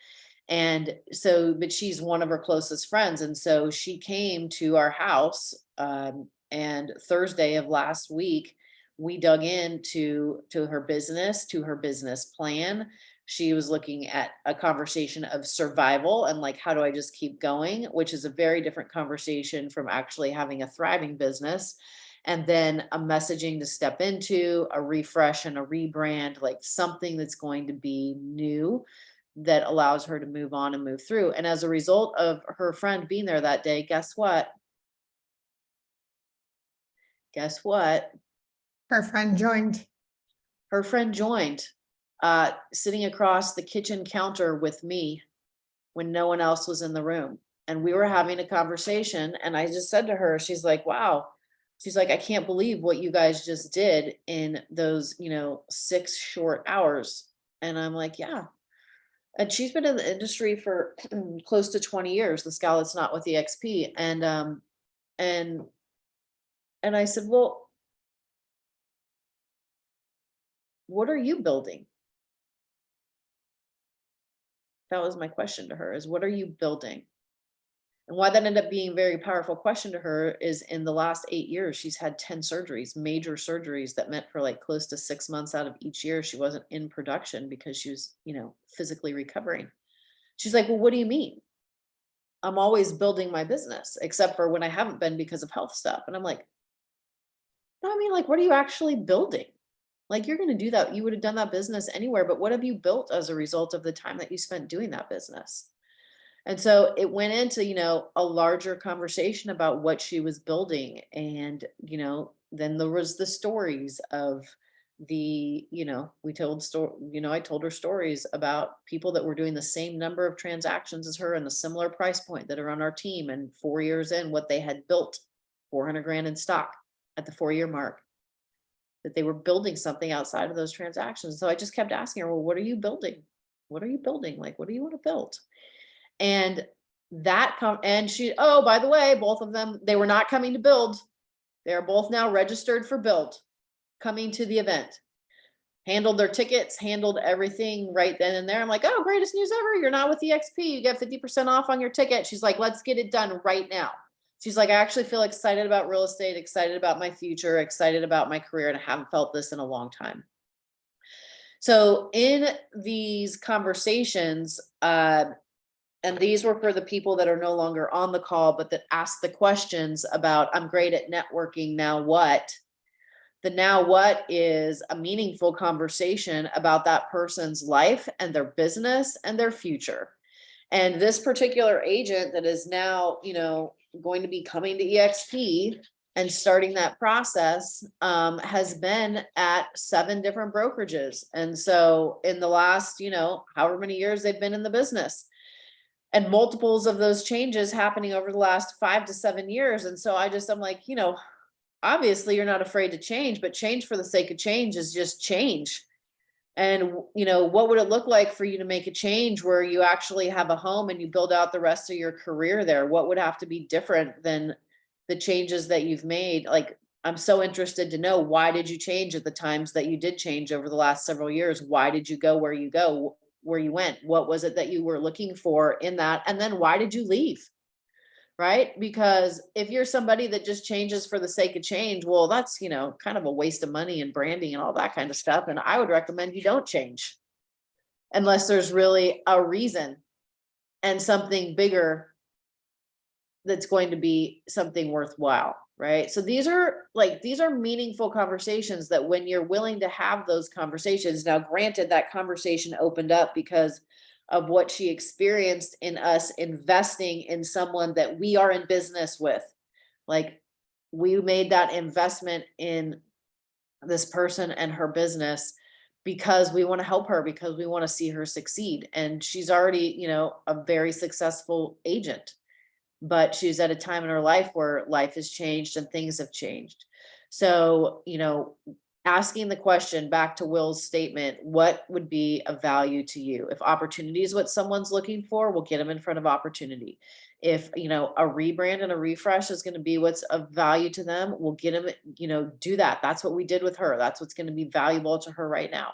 And so, but she's one of her closest friends. And so she came to our house, and Thursday of last week, we dug into her business, to her business plan. She was looking at a conversation of survival and like, how do I just keep going? Which is a very different conversation from actually having a thriving business. And then a messaging to step into, a refresh and a rebrand, like something that's going to be new, that allows her to move on and move through. And as a result of her friend being there that day, guess what? Guess what? Her friend joined. Her friend joined, sitting across the kitchen counter with me when no one else was in the room. And we were having a conversation, and I just said to her, she's like, wow. She's like, I can't believe what you guys just did in those, 6 short hours. And I'm like, yeah. And she's been in the industry for close to 20 years, this gal that's not with EXP. And I said, well, what are you building? That was my question to her, is what are you building? And why that ended up being a very powerful question to her is, in the last 8 years, she's had 10 surgeries, major surgeries that meant for like close to 6 months out of each year, she wasn't in production because she was, physically recovering. She's like, well, what do you mean? I'm always building my business, except for when I haven't been because of health stuff. And I'm like, no, I mean, like, what are you actually building? Like, you're going to do that. You would have done that business anywhere, but what have you built as a result of the time that you spent doing that business? And so it went into, a larger conversation about what she was building. And, then there was the stories of I told her stories about people that were doing the same number of transactions as her and the similar price point that are on our team. And 4 years in, what they had built, 400 grand in stock at the 4-year mark, that they were building something outside of those transactions. So I just kept asking her, well, what are you building? What are you building? Like, what do you want to build? And and she, oh, by the way, both of them, they were not coming to build. They're both now registered for build, coming to the event, handled their tickets, handled everything right then and there. I'm like, oh, greatest news ever. You're not with EXP. You get 50% off on your ticket. She's like, let's get it done right now. She's like, I actually feel excited about real estate, excited about my future, excited about my career, and I haven't felt this in a long time. So in these conversations, and these were for the people that are no longer on the call, but that asked the questions about, I'm great at networking, now what? The now what is a meaningful conversation about that person's life and their business and their future. And this particular agent that is now, going to be coming to EXP and starting that process, has been at 7 different brokerages. And so in the last, however many years they've been in the business, and multiples of those changes happening over the last 5 to 7 years. And so I'm like, obviously you're not afraid to change, but change for the sake of change is just change. And, what would it look like for you to make a change where you actually have a home and you build out the rest of your career there? What would have to be different than the changes that you've made? Like, I'm so interested to know, why did you change at the times that you did change over the last several years? Why did you go where you went? What was it that you were looking for in that? And then why did you leave? Right? Because if you're somebody that just changes for the sake of change, well, that's, kind of a waste of money and branding and all that kind of stuff. And I would recommend you don't change unless there's really a reason and something bigger that's going to be something worthwhile, right? So these are meaningful conversations that when you're willing to have those conversations, now granted that conversation opened up because of what she experienced in us investing in someone that we are in business with. Like, we made that investment in this person and her business because we want to help her, because we want to see her succeed. And she's already, a very successful agent, but she's at a time in her life where life has changed and things have changed. So, asking the question back to Will's statement, what would be of value to you? If opportunity is what someone's looking for, we'll get them in front of opportunity. If, a rebrand and a refresh is going to be what's of value to them, we'll get them, do that. That's what we did with her. That's what's going to be valuable to her right now.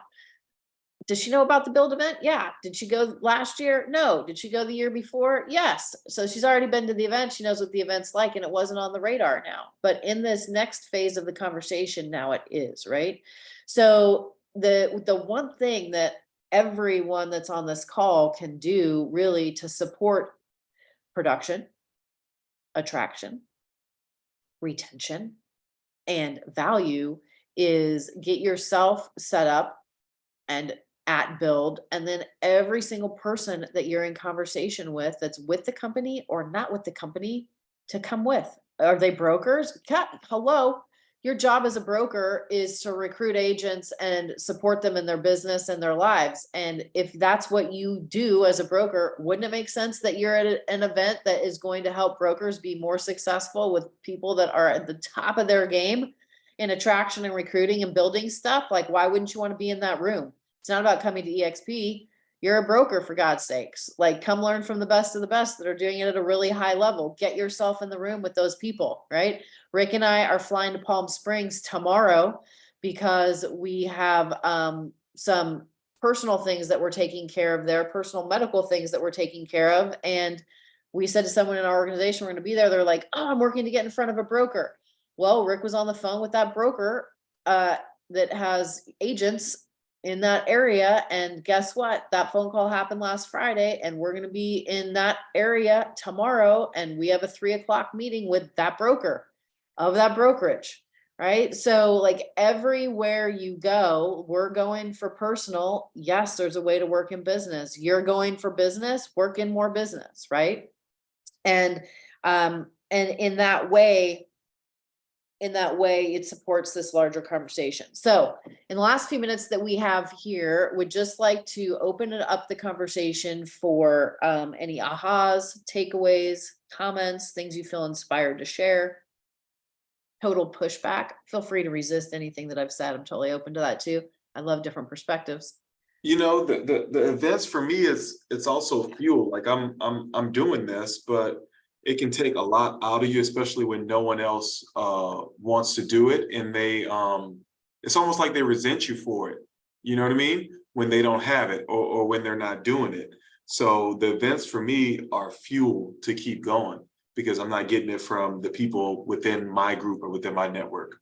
Does she know about the build event? Yeah. Did she go last year? No. Did she go the year before? Yes. So she's already been to the event. She knows what the event's like, and it wasn't on the radar now. But in this next phase of the conversation, now it is, right? So the one thing that everyone that's on this call can do really to support production, attraction, retention, and value is get yourself set up and at Build, and then every single person that you're in conversation with that's with the company or not with the company to come with. Are they brokers? Hello. Your job as a broker is to recruit agents and support them in their business and their lives. And if that's what you do as a broker, wouldn't it make sense that you're at an event that is going to help brokers be more successful with people that are at the top of their game in attraction and recruiting and building stuff? Like, why wouldn't you want to be in that room? It's not about coming to EXP. You're a broker, for God's sakes. Like, come learn from the best of the best that are doing it at a really high level. Get yourself in the room with those people, right? Rick and I are flying to Palm Springs tomorrow because we have some personal things that we're taking care of there, personal medical things that we're taking care of. And we said to someone in our organization, we're going to be there. They're like, oh, I'm working to get in front of a broker. Well, Rick was on the phone with that broker that has agents in that area. And guess what? That phone call happened last Friday, and we're going to be in that area tomorrow. And we have a 3:00 meeting with that broker of that brokerage, right? So like, everywhere you go, we're going for personal. Yes, there's a way to work in business. You're going for business, work in more business, right? And in that way, it supports this larger conversation. So in the last few minutes that we have here, would just like to open it up the conversation for any ahas, takeaways, comments, things you feel inspired to share. Total pushback. Feel free to resist anything that I've said. I'm totally open to that too. I love different perspectives. The events for me it's also fuel. Like, I'm doing this, but it can take a lot out of you, especially when no one else wants to do it, and they it's almost like they resent you for it. You know what I mean? When they don't have it, or when they're not doing it. So the events for me are fuel to keep going, because I'm not getting it from the people within my group or within my network.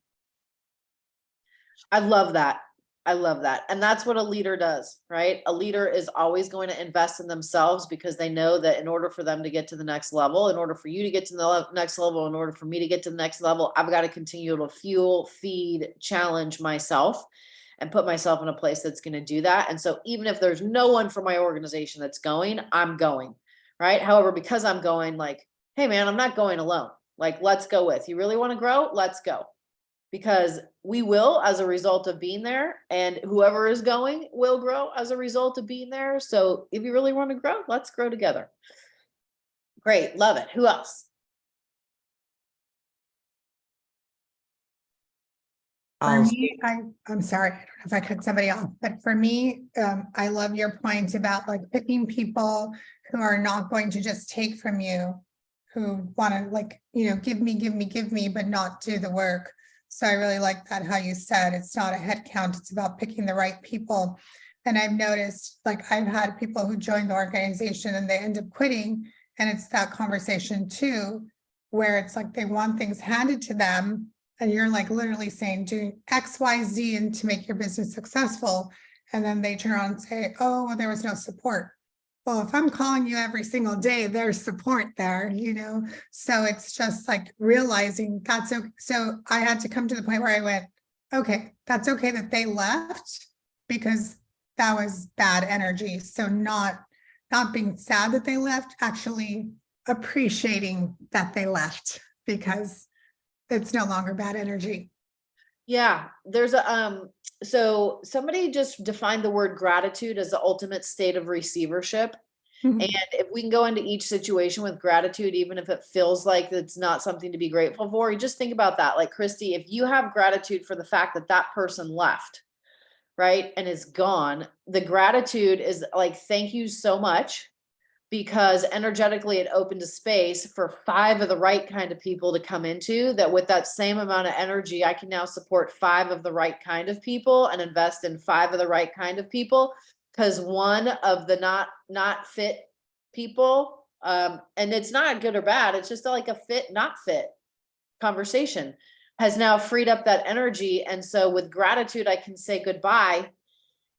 I love that. I love that. And that's what a leader does, right? A leader is always going to invest in themselves, because they know that in order for them to get to the next level, in order for you to get to the next level, in order for me to get to the next level, I've got to continue to fuel, feed, challenge myself and put myself in a place that's going to do that. And so even if there's no one from my organization that's going, I'm going, right? However, because I'm going, like, hey man, I'm not going alone. Like, let's go with, you really want to grow? Let's go. Because we will, as a result of being there, and whoever is going will grow as a result of being there. So if you really want to grow, let's grow together. Great. Love it. Who else? For me, I'm sorry, I don't know if I cut somebody off, but for me, I love your point about like picking people who are not going to just take from you, who want to, like, give me, but not do the work. So I really like that, how you said it's not a head count, it's about picking the right people. And I've noticed, like, I've had people who join the organization and they end up quitting, and it's that conversation too, where it's like they want things handed to them, and you're like literally saying do X, Y, Z and to make your business successful. And then they turn around and say, oh, well, there was no support. well, if I'm calling you every single day, there's support there, so it's just like realizing that's okay. So I had to come to the point where I went, okay, that's okay that they left because that was bad energy. So not being sad that they left, actually appreciating that they left because it's no longer bad energy. Yeah, there's a, so somebody just defined the word gratitude as the ultimate state of receivership. Mhm. And if we can go into each situation with gratitude, even if it feels like it's not something to be grateful for, you just think about that. Like Christy, if you have gratitude for the fact that that person left, right, and is gone, the gratitude is like, thank you so much, because energetically it opened a space for 5 of the right kind of people to come into that. With that same amount of energy, I can now support 5 of the right kind of people and invest in 5 of the right kind of people, because one of the not fit people, and it's not good or bad, it's just like a fit, not fit conversation, has now freed up that energy. And so with gratitude, I can say goodbye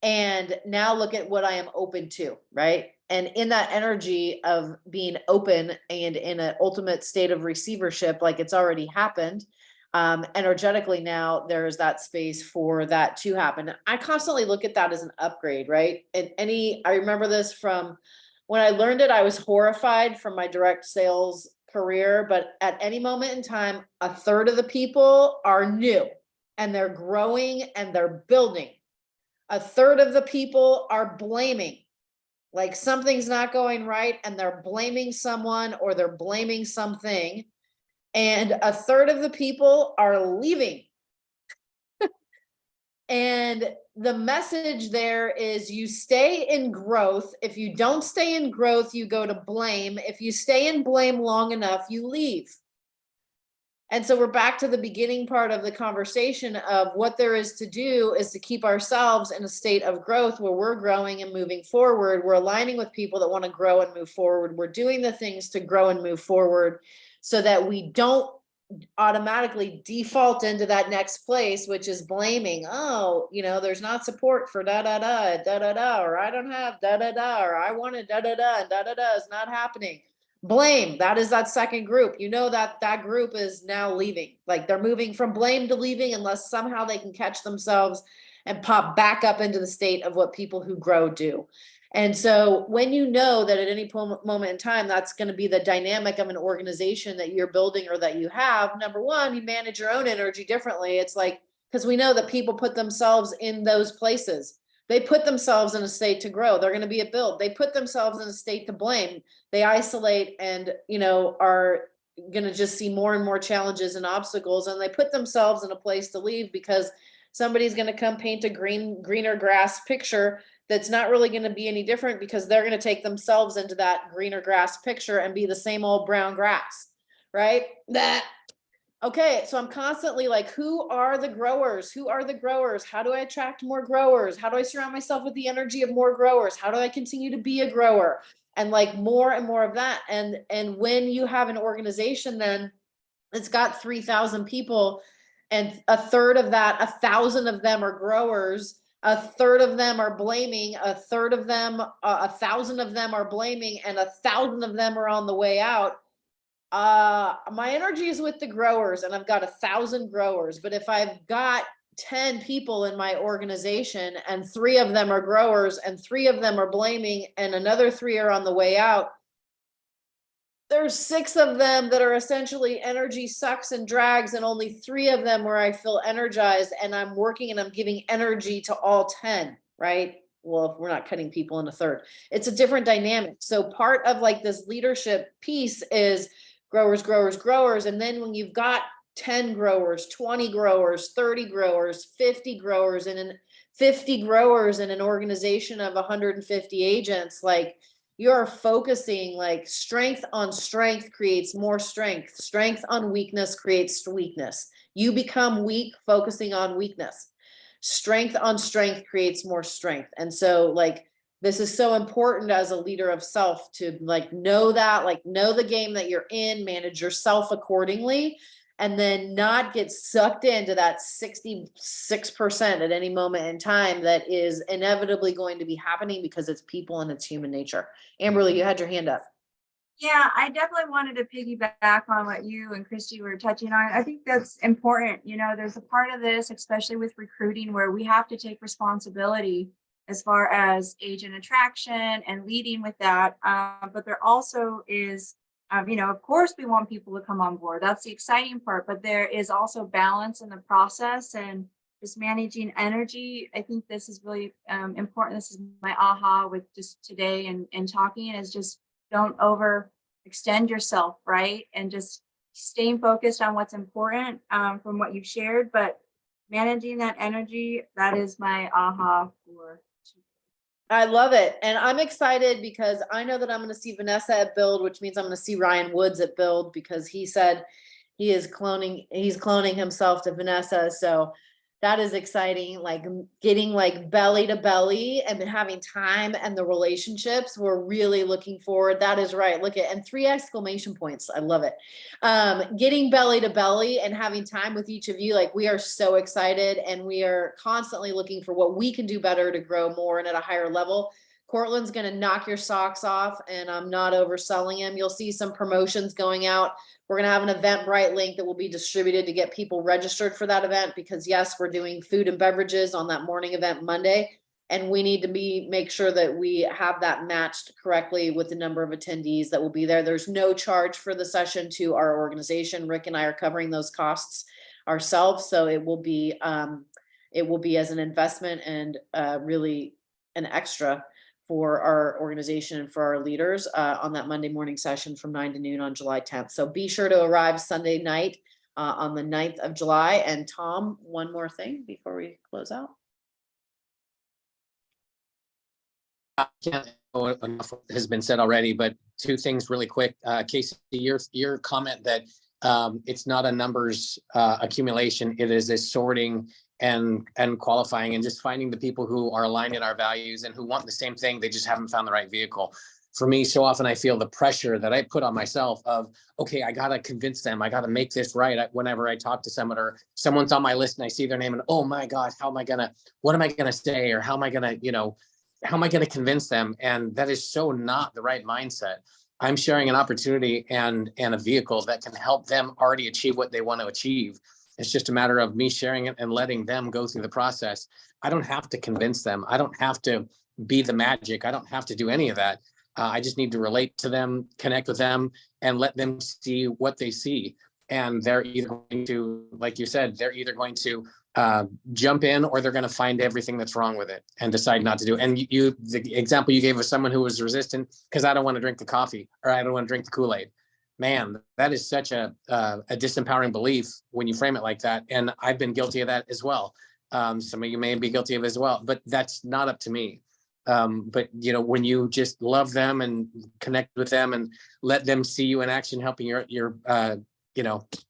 and now look at what I am open to, right? And in that energy of being open and in an ultimate state of receivership, like it's already happened, energetically now there's that space for that to happen. I constantly look at that as an upgrade, right? And I remember this from when I learned it, I was horrified from my direct sales career, but at any moment in time, 1/3 of the people are new and they're growing and they're building. 1/3 of the people are blaming, like something's not going right and they're blaming someone or they're blaming something. And 1/3 of the people are leaving. And the message there is you stay in growth. If you don't stay in growth, you go to blame. If you stay in blame long enough, you leave. And so we're back to the beginning part of the conversation of what there is to do is to keep ourselves in a state of growth where we're growing and moving forward. We're aligning with people that want to grow and move forward. We're doing the things to grow and move forward so that we don't automatically default into that next place, which is blaming. Oh, there's not support for da da da da da da, or I don't have da da da, or I wanted da da da and da da da is not happening. Blame, that is that second group. That group is now leaving. Like they're moving from blame to leaving unless somehow they can catch themselves and pop back up into the state of what people who grow do. And so when you know that at any moment in time, that's going to be the dynamic of an organization that you're building or that you have, number one, you manage your own energy differently. It's like, because we know that people put themselves in those places. They put themselves in a state to grow. They're going to be a build. They put themselves in a state to blame. They isolate and, are going to just see more and more challenges and obstacles. And they put themselves in a place to leave because somebody's going to come paint a greener grass picture that's not really going to be any different because they're going to take themselves into that greener grass picture and be the same old brown grass, right? Okay, so I'm constantly like, who are the growers? Who are the growers? How do I attract more growers? How do I surround myself with the energy of more growers? How do I continue to be a grower? And like more and more of that. And when you have an organization, then it's got 3,000 people and 1/3 of that, 1,000 of them are growers. 1/3 of them are blaming, 1/3 of them, 1,000 of them are blaming, and 1,000 of them are on the way out. My energy is with the growers and I've got 1,000 growers, but if I've got 10 people in my organization and 3 of them are growers and 3 of them are blaming and another 3 are on the way out, there's 6 of them that are essentially energy sucks and drags and only 3 of them where I feel energized and I'm working and I'm giving energy to all 10, right? Well, if we're not cutting people in a third, it's a different dynamic. So part of like this leadership piece is growers, growers, growers. And then when you've got 10 growers, 20 growers, 30 growers, 50 growers, and 50 growers in an organization of 150 agents, like you're focusing like strength on strength creates more strength. Strength on weakness creates weakness. You become weak focusing on weakness. Strength on strength creates more strength. And so like, this is so important as a leader of self to like know that, like know the game that you're in, manage yourself accordingly. and then not get sucked into that 66% at any moment in time that is inevitably going to be happening because it's people and it's human nature. Amberly, you had your hand up. Yeah, I definitely wanted to piggyback on what you and Christy were touching on. I think that's important. You know, there's a part of this, especially with recruiting, where we have to take responsibility as far as agent attraction and leading with that. But there also is, you know, of course, we want people to come on board. That's the exciting part, but there is also balance in the process and just managing energy. I think this is really important. This is my aha with just today and talking is just don't overextend yourself, right? And just staying focused on what's important from what you've shared, but managing that energy, that is my aha for. I love it. And I'm excited because I know that I'm going to see Vanessa at Build, which means I'm going to see Ryan Woods at Build because he said he's cloning himself to Vanessa. So that is exciting. Like getting like belly to belly and having time and the relationships. We're really looking forward. That is right. Look at, and 3 exclamation points. I love it. Getting belly to belly and having time with each of you. Like we are so excited and we are constantly looking for what we can do better to grow more and at a higher level. Cortland's going to knock your socks off and I'm not overselling him. You'll see some promotions going out. We're going to have an Eventbrite link that will be distributed to get people registered for that event because yes, we're doing food and beverages on that morning event Monday. And we need to make sure that we have that matched correctly with the number of attendees that will be there. There's no charge for the session to our organization. Rick and I are covering those costs ourselves. So it will be as an investment and really an extra for our organization and for our leaders on that Monday morning session from 9 to noon on July 10th. So be sure to arrive Sunday night on the 9th of July. And Tom, one more thing before we close out. I can't know enough has been said already, but 2 things really quick. Casey, your comment that it's not a numbers accumulation, it is a sorting and qualifying and just finding the people who are aligned in our values and who want the same thing. They just haven't found the right vehicle. For me, so often I feel the pressure that I put on myself of, okay, I got to convince them. I got to make this right. Whenever I talk to someone or someone's on my list and I see their name and, oh my gosh, what am I going to say? Or how am I going to convince them? And that is so not the right mindset. I'm sharing an opportunity and a vehicle that can help them already achieve what they want to achieve. It's just a matter of me sharing it and letting them go through the process. I don't have to convince them. I don't have to be the magic. I don't have to do any of that. I just need to relate to them, connect with them, and let them see what they see. And they're either going to, like you said, they're either going to jump in or they're going to find everything that's wrong with it and decide not to do it. And the example you gave of someone who was resistant because I don't want to drink the coffee or I don't want to drink the Kool-Aid. Man, that is such a disempowering belief when you frame it like that. And I've been guilty of that as well. Some of you may be guilty of it as well, but that's not up to me. But when you just love them and connect with them and let them see you in action, helping your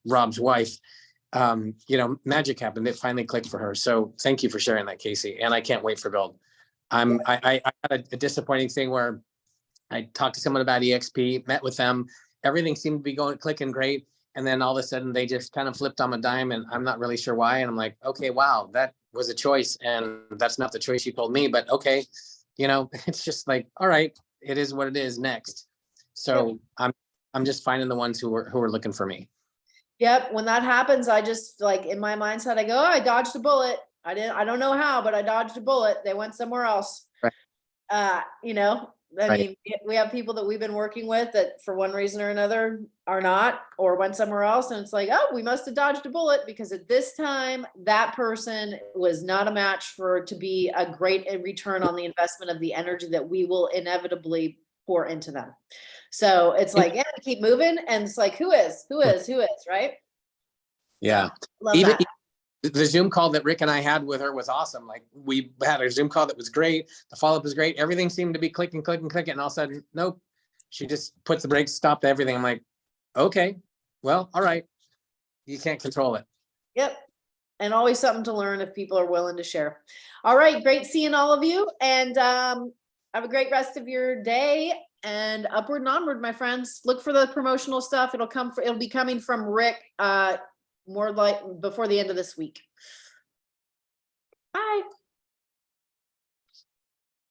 Rob's wife, magic happened. It finally clicked for her. So thank you for sharing that, Casey. And I can't wait for Build. I had a disappointing thing where I talked to someone about EXP, met with them. Everything seemed to be clicking great. And then all of a sudden they just kind of flipped on a dime and I'm not really sure why. And I'm like, okay, wow, that was a choice. And that's not the choice you told me, but okay. It's just like, all right, it is what it is next. So I'm just finding the ones who are looking for me. Yep. When that happens, I just like in my mindset, I go, oh, I dodged a bullet. I don't know how, but I dodged a bullet. They went somewhere else. Right. I mean, we have people that we've been working with that for one reason or another are not, or went somewhere else. And it's like, oh, we must have dodged a bullet because at this time that person was not a match to be a great return on the investment of the energy that we will inevitably pour into them. So it's like, yeah, keep moving. And it's like, who is, right? Yeah. Love that. The Zoom call that Rick and I had with her was awesome. Like we had a Zoom call that was great. The follow-up was great. Everything seemed to be clicking. And all of a sudden, nope. She just puts the brakes, stopped everything. I'm like, okay, well, all right. You can't control it. Yep. And always something to learn if people are willing to share. All right. Great seeing all of you. And have a great rest of your day and upward and onward, my friends. Look for the promotional stuff. It'll be coming from Rick more like before the end of this week. Bye.